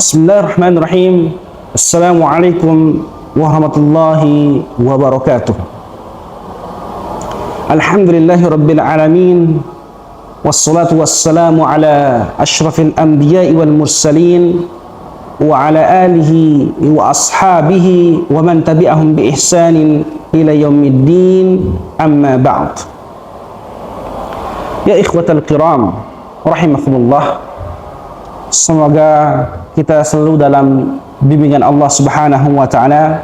Bismillahirrahmanirrahim. Assalamualaikum warahmatullahi wabarakatuh. Alhamdulillahi rabbil alamin. Wassalatu wassalamu ala ashrafil anbiya'i wal mursalin wa ala alihi wa ashabihi wa man tabi'ahum bi ihsanin ila yaumiddin, amma ba'd. Ya ikhwatal kiram rahimakumullah, semoga kita selalu dalam bimbingan Allah Subhanahu wa Ta'ala.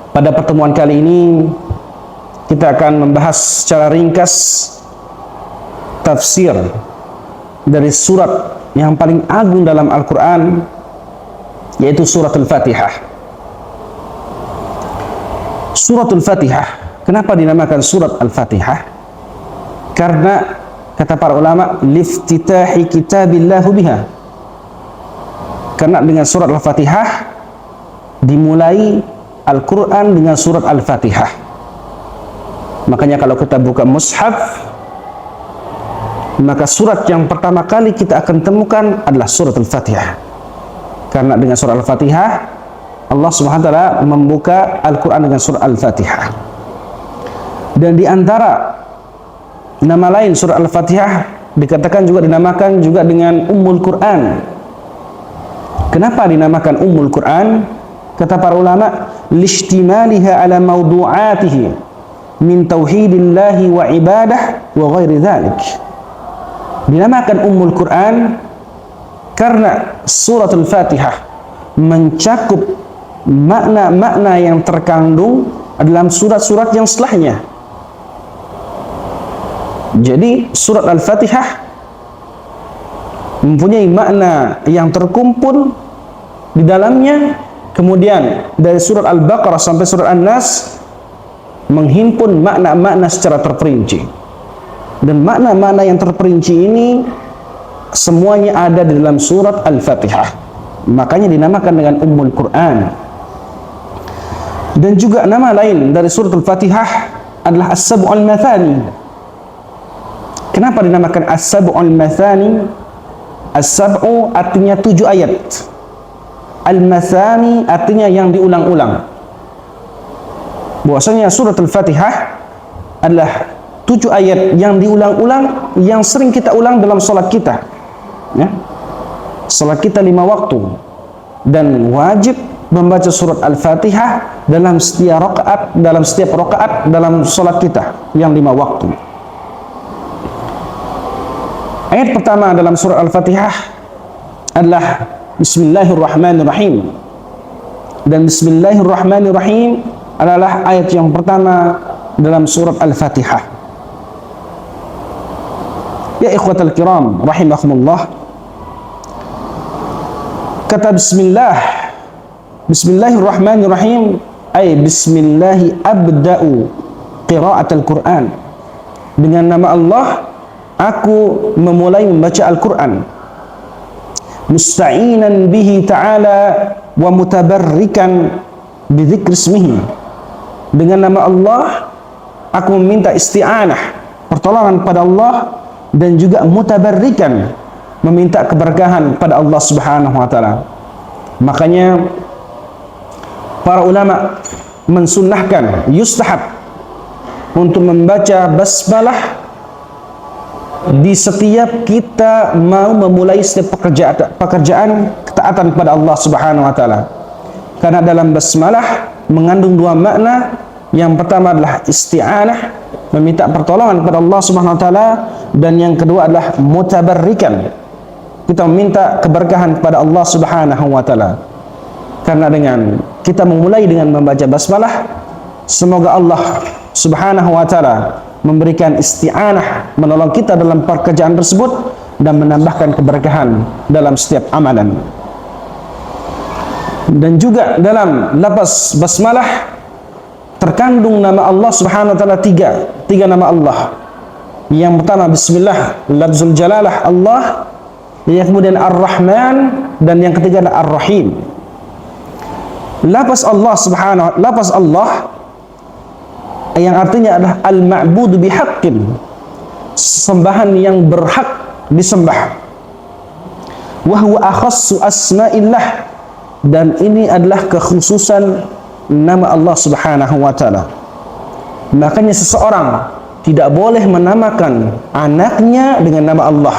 Pada pertemuan kali ini kita akan membahas secara ringkas tafsir dari surat yang paling agung dalam Al-Quran, yaitu surat Al-Fatihah. Surat Al-Fatihah, kenapa dinamakan surat Al-Fatihah? Karena kata para ulama, liftitahi kitabillahu biha. Karena dengan surat Al-Fatihah dimulai Al-Quran dengan surat Al-Fatihah. Makanya kalau kita buka mushaf, maka surat yang pertama kali kita akan temukan adalah surat Al-Fatihah. Karena dengan surat Al-Fatihah Allah SWT membuka Al-Quran dengan surat Al-Fatihah. Dan di antara nama lain surat Al-Fatihah dikatakan juga dinamakan juga dengan Ummul Quran. Kenapa dinamakan Ummul Quran? Kata para ulama, lishtimaliha ala mawdu'atihi min tauhidillahi wa ibadah wa ghairi dhalik. Dinamakan Ummul Quran karena surat Al-Fatihah mencakup makna-makna yang terkandung dalam surat-surat yang setelahnya. Jadi surat Al-Fatihah mempunyai makna yang terkumpul di dalamnya. Kemudian dari surat Al-Baqarah sampai surat An-Nas menghimpun makna-makna secara terperinci. Dan makna-makna yang terperinci ini semuanya ada di dalam surat Al-Fatihah. Makanya dinamakan dengan Ummul Quran. Dan juga nama lain dari surat Al-Fatihah adalah As-Sab'ul Mathani. Kenapa dinamakan As-Sab'ul Mathani? As-Sab'u artinya 7 ayat. Al-Mathani artinya yang diulang-ulang. Bahwasanya surat Al-Fatihah adalah 7 ayat yang diulang-ulang, yang sering kita ulang dalam salat kita, ya. Salat kita 5 waktu, dan wajib membaca surat Al-Fatihah dalam setiap rakaat dalam salat kita yang 5 waktu. Ayat pertama dalam surah Al-Fatihah adalah Bismillahirrahmanirrahim. Dan Bismillahirrahmanirrahim adalah ayat yang pertama dalam surat Al-Fatihah. Ya ikhwatal kiram rahimakumullah, kata Bismillahirrahmanirrahim ay Bismillahi abda'u qira'atul Quran. Dengan nama Allah aku memulai membaca Al-Quran. Musta'inan bihi ta'ala wa mutabarrikan bidzikri ismihi. Dengan nama Allah aku meminta isti'anah, pertolongan pada Allah, dan juga mutabarrikan, meminta keberkahan pada Allah Subhanahu wa Ta'ala. Makanya para ulama mensunnahkan, yustahab untuk membaca basmalah di setiap kita mau memulai setiap pekerjaan ketaatan kepada Allah Subhanahu wa Ta'ala. Karena dalam basmalah mengandung 2 makna. Yang pertama adalah isti'anah, meminta pertolongan kepada Allah Subhanahu wa Ta'ala, dan yang kedua adalah mutabarrikan, kita meminta keberkahan kepada Allah Subhanahu wa Ta'ala. Karena dengan kita memulai dengan membaca basmalah, semoga Allah Subhanahu wa Ta'ala memberikan isti'anah, menolong kita dalam pekerjaan tersebut, dan menambahkan keberkahan dalam setiap amalan. Dan juga dalam lafaz basmalah terkandung nama Allah Subhanahu wa Ta'ala tiga nama Allah. Yang pertama Bismillah, lafzul jalalah Allah, yang kemudian Ar-Rahman, dan yang ketiga adalah Ar-Rahim. Lafaz Allah yang artinya adalah al-ma'budu bihaqqin, sembahan yang berhak disembah. wa huwa akhassu asma'illah, dan ini adalah kekhususan nama Allah Subhanahu wa taala. Makanya seseorang tidak boleh menamakan anaknya dengan nama Allah.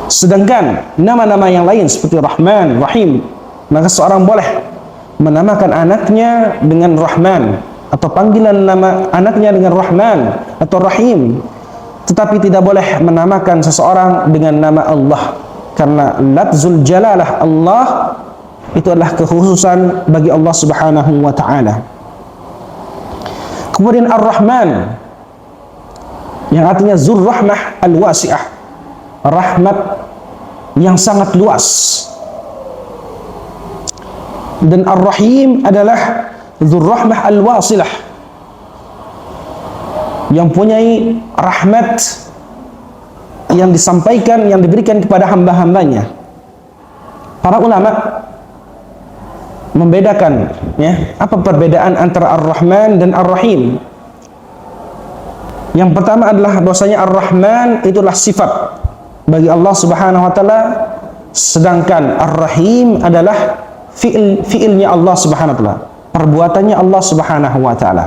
Sedangkan nama-nama yang lain seperti Rahman, Rahim, maka seorang boleh menamakan anaknya dengan Rahman, atau panggilan nama anaknya dengan Rahman atau Rahim, tetapi tidak boleh menamakan seseorang dengan nama Allah, karena lafzul jalalah Allah itu adalah kekhususan bagi Allah Subhanahu wa taala. Kemudian Ar-Rahman, yang artinya Zur Rahmah Al-Wasi'ah, rahmat yang sangat luas. Dan Ar-Rahim adalah Zur Rahmah Al-Wasilah, yang punyai rahmat yang disampaikan, yang diberikan kepada hamba-hambanya. Para ulama membedakan, ya, apa perbedaan antara Ar-Rahman dan Ar-Rahim. Yang pertama adalah bahwasanya Ar-Rahman itulah sifat bagi Allah Subhanahu wa taala, sedangkan Ar-Rahim adalah fiilnya Allah Subhanahu wa taala, perbuatannya Allah Subhanahu wa taala.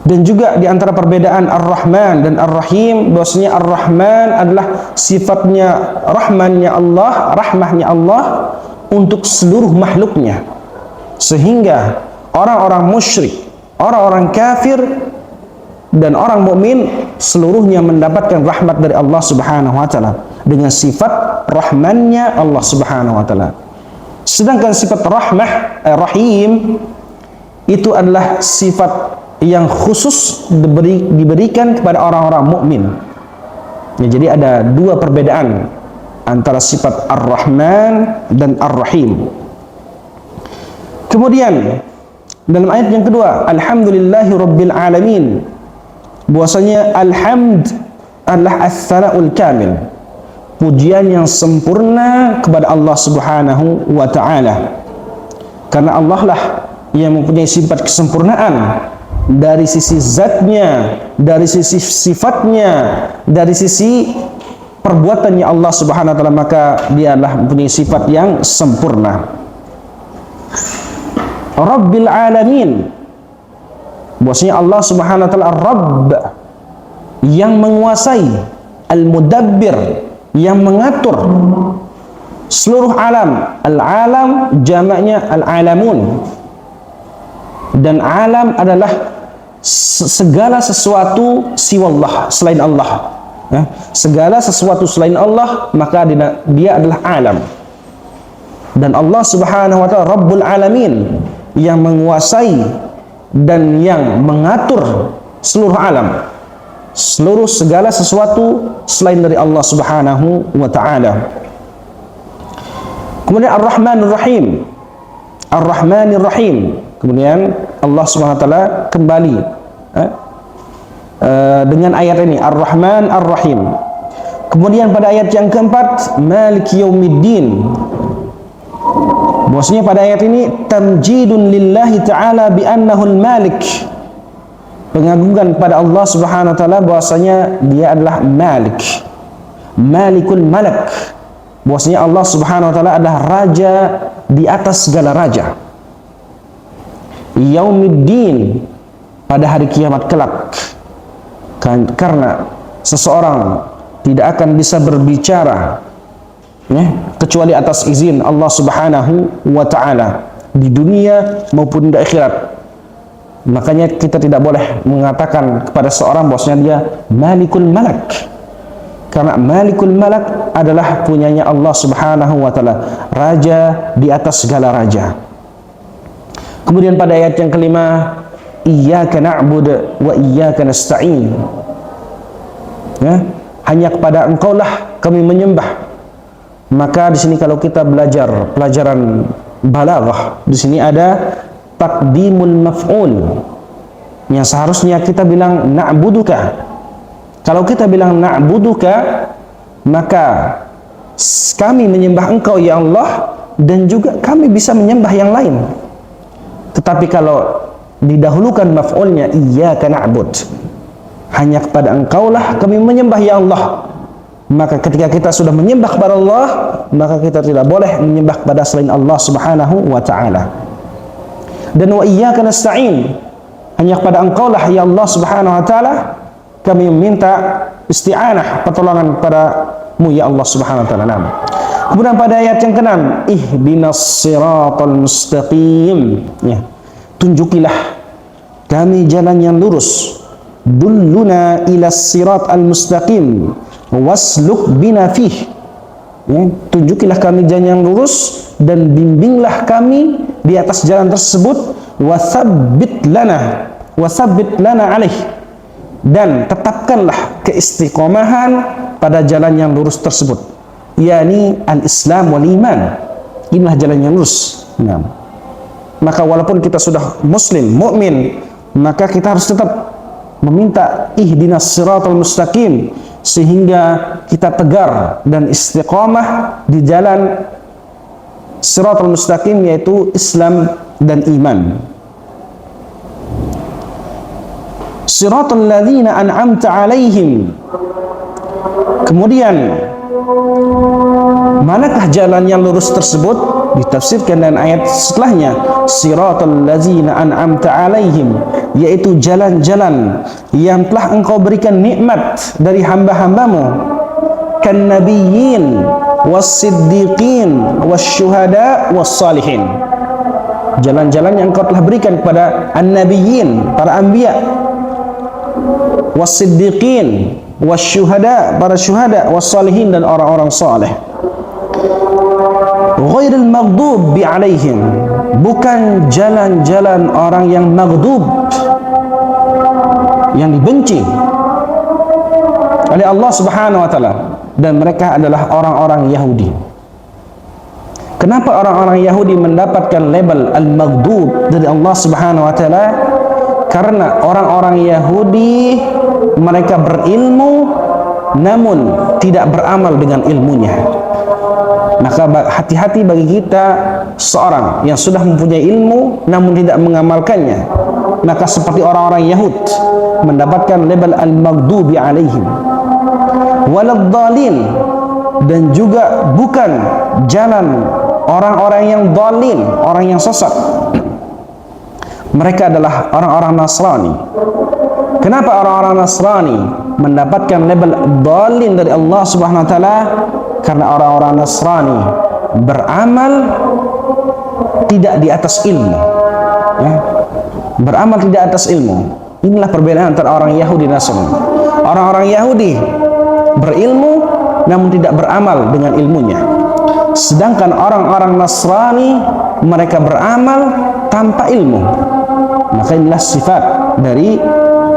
Dan juga di antara perbedaan Ar-Rahman dan Ar-Rahim, bahwasanya Ar-Rahman adalah sifatnya rahmannya Allah, rahmahnya Allah untuk seluruh makhluknya, sehingga orang-orang musyrik, orang-orang kafir dan orang mukmin seluruhnya mendapatkan rahmat dari Allah Subhanahu wa taala dengan sifat rahmannya Allah Subhanahu wa taala. Sedangkan sifat rahim itu adalah sifat yang khusus diberikan kepada orang-orang mukmin. Ya, jadi ada dua perbedaan antara sifat Ar-Rahman dan Ar-Rahim. Kemudian dalam ayat yang kedua, Alhamdulillahi Rabbil Alamin, bahwasanya alhamd adalah as-sana'ul kamil, pujian yang sempurna kepada Allah Subhanahu wa taala. Karena Allah lah yang mempunyai sifat kesempurnaan dari sisi zatnya, dari sisi sifatnya, dari sisi perbuatannya Allah Subhanahu wa taala, maka dia adalah mempunyai sifat yang sempurna. Rabbil Alamin, bahwasanya Allah Subhanahu wa taala Rabb, yang menguasai, Al-Mudabbir, yang mengatur seluruh alam. Al-alam jamaknya al-alamun, dan alam adalah segala sesuatu siwallah, selain Allah. Ya, segala sesuatu selain Allah, maka dia adalah alam. Dan Allah Subhanahu wa taala Rabbul Alamin, yang menguasai dan yang mengatur seluruh alam, seluruh segala sesuatu selain dari Allah Subhanahu wa taala. Kemudian Ar-Rahmanir Rahim, Ar-Rahmanir Rahim. Kemudian Allah Subhanahu wa taala kembali dengan ayat ini, Ar-Rahman Ar-Rahim. Kemudian pada ayat yang keempat, Maliki Yaumiddin, bahwasanya pada ayat ini tamjidun lillahi ta'ala bi annahu al-malik, pengagungan pada Allah Subhanahu wa taala bahwasanya dia adalah Malik, Malikul Malak, bahwasanya Allah Subhanahu wa taala adalah raja di atas segala raja. Yaumiddin, pada hari kiamat kelak. Karena seseorang tidak akan bisa berbicara, ya, kecuali atas izin Allah Subhanahu wa taala di dunia maupun di akhirat. Makanya kita tidak boleh mengatakan kepada seorang bahwasanya dia Malikul Malak, karena Malikul Malak adalah punyanya Allah Subhanahu wa taala, raja di atas segala raja. Kemudian pada ayat yang kelima, Iyyaka na'budu wa iyyaka nasta'in, ya, hanya kepada Engkaulah kami menyembah. Maka di sini kalau kita belajar pelajaran balaghah, di sini ada taqdimul maf'ul, yang seharusnya kita bilang na'buduka. Kalau kita bilang na'buduka, maka kami menyembah Engkau ya Allah, dan juga kami bisa menyembah yang lain. Tetapi kalau didahulukan maf'ulnya iyyaka na'bud, hanya kepada Engkaulah kami menyembah ya Allah, Maka ketika kita sudah menyembah kepada Allah, maka kita tidak boleh menyembah kepada selain Allah Subhanahu wa taala. Dan wa iyyaka nasta'in, hanya kepada Engkau lah ya Allah Subhanahu wa taala kami meminta isti'anah, pertolongan kepadamu ya Allah Subhanahu wa taala. Kemudian pada ayat yang ke-6, ihdinas siratal mustaqim, ya, tunjukilah kami jalan yang lurus. Dulluna ilas sirat al-mustaqim wasluk bina fih, ya, tunjukilah kami jalan yang lurus dan bimbinglah kami di atas jalan tersebut. Wathabbit lana alaih, dan tetapkanlah keistiqomahan pada jalan yang lurus tersebut, yakni al-Islam wal iman. Inilah jalan yang lurus. Nah, maka walaupun kita sudah muslim, mukmin, maka kita harus tetap meminta ihdinas siratal mustaqim, sehingga kita tegar dan istiqamah di jalan siratal mustaqim, yaitu Islam dan iman. Siratal ladzina an'amta alaihim. Kemudian manakah jalan yang lurus tersebut? Ditafsirkan dengan ayat setelahnya, siratal ladzina an'amta alaihim, yaitu jalan-jalan yang telah Engkau berikan nikmat dari hamba-hambamu, kan nabiyyin was-siddiqin was-syuhada was-salihin. Jalan-jalan yang Engkau telah berikan kepada an-nabiyyin, para anbiya, was-siddiqin was-syuhada, para syuhada, was-salihin, dan orang-orang saleh. Ghairil maghdubi alaihim, bukan jalan-jalan orang yang maghdub, yang dibenci oleh Allah Subhanahu wa taala, dan mereka adalah orang-orang Yahudi. Kenapa orang-orang Yahudi mendapatkan label al-maghdub dari Allah Subhanahu wa taala? Karena orang-orang Yahudi mereka berilmu namun tidak beramal dengan ilmunya. Maka hati-hati bagi kita, seorang yang sudah mempunyai ilmu namun tidak mengamalkannya, maka seperti orang-orang Yahud mendapatkan label al-maghdubi alaihim waladhdallin, dan juga bukan jalan orang-orang yang dhalin, orang yang sesat. Mereka adalah orang-orang Nasrani. Kenapa orang-orang Nasrani mendapatkan label dhalin dari Allah Subhanahu wa taala? Karena orang-orang Nasrani beramal tidak di atas ilmu, ya. Beramal tidak atas ilmu. Inilah perbedaan antara orang Yahudi dan Nasrani. Orang-orang Yahudi berilmu namun tidak beramal dengan ilmunya, sedangkan orang-orang Nasrani mereka beramal tanpa ilmu. Maka inilah sifat dari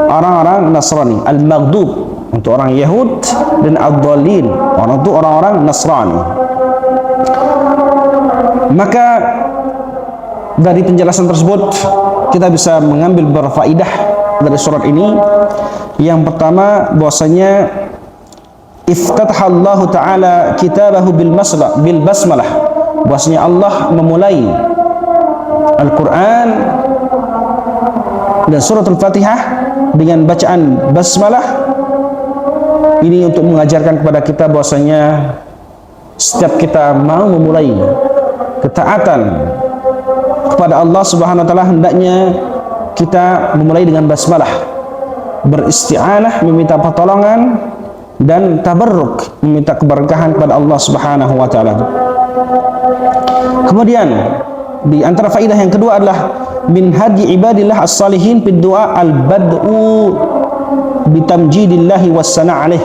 orang-orang Nasrani, al-maghdub untuk orang Yahud, dan ad-dhalin untuk orang-orang Nasrani. Maka dari penjelasan tersebut kita bisa mengambil beberapa faidah dari surat ini. Yang pertama, bahwasanya iftataha Allah taala kitabahu bil basmalah, bahwasanya Allah memulai Al-Qur'an dan surat Al-Fatihah dengan bacaan basmalah. Ini untuk mengajarkan kepada kita bahwasanya setiap kita mau memulai ketaatan kepada Allah Subhanahu wa taala, hendaknya kita memulai dengan basmalah, beristi'anah, meminta pertolongan dan tabarruk, meminta keberkahan kepada Allah Subhanahu wa taala. Kemudian di antara faidah yang kedua adalah min hadi ibadillah as-salihin fid du'a al-bad'u bitamjidillahi wassana' alaih.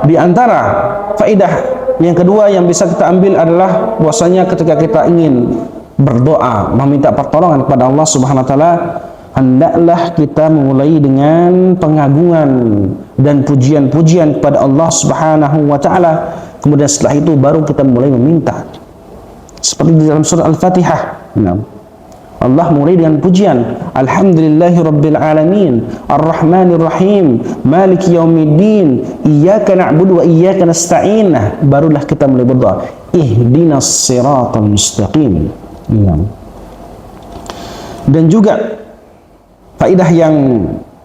Di antara faidah yang kedua yang bisa kita ambil adalah bahwasanya ketika kita ingin berdoa meminta pertolongan kepada Allah Subhanahu wa taala, hendaklah kita memulai dengan pengagungan dan pujian-pujian kepada Allah Subhanahu wa taala. Kemudian setelah itu baru kita mulai meminta. Seperti di dalam surah Al-Fatihah. Allah mulai dengan pujian, alhamdulillahi rabbil alamin, arrahmanir rahim, maliki yaumiddin, iyyaka na'budu wa iyyaka nasta'in. Barulah kita mulai berdoa, ihdinas siratal mustaqim. Dan juga faidah yang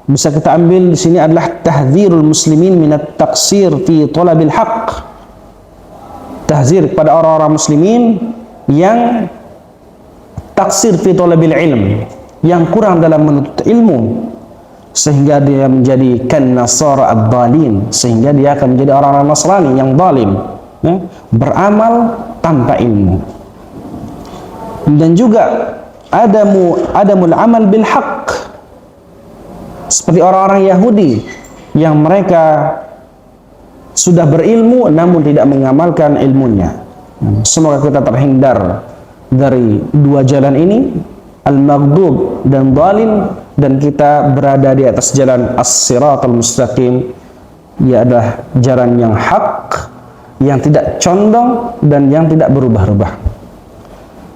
bisa kita ambil di sini adalah tahdzirul muslimin minat taqsir fi talabil haqq. Tahzir kepada orang-orang muslimin yang taksir fi talabil ilm, yang kurang dalam menuntut ilmu, sehingga dia menjadi kan nasara ad-dhalin, sehingga dia akan menjadi orang-orang Nasrani yang zalim, ya, beramal tanpa ilmu. Dan juga adamul amal bil haqq, seperti orang-orang Yahudi yang mereka sudah berilmu namun tidak mengamalkan ilmunya. Semoga kita terhindar dari dua jalan ini, al-maghdub dan dhalin, dan kita berada di atas jalan as-siratal mustaqim, ia adalah jalan yang hak, yang tidak condong dan yang tidak berubah-ubah.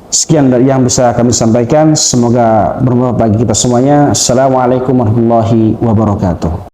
Sekian dari yang bisa kami sampaikan, semoga bermanfaat bagi kita semuanya. Assalamualaikum warahmatullahi wabarakatuh.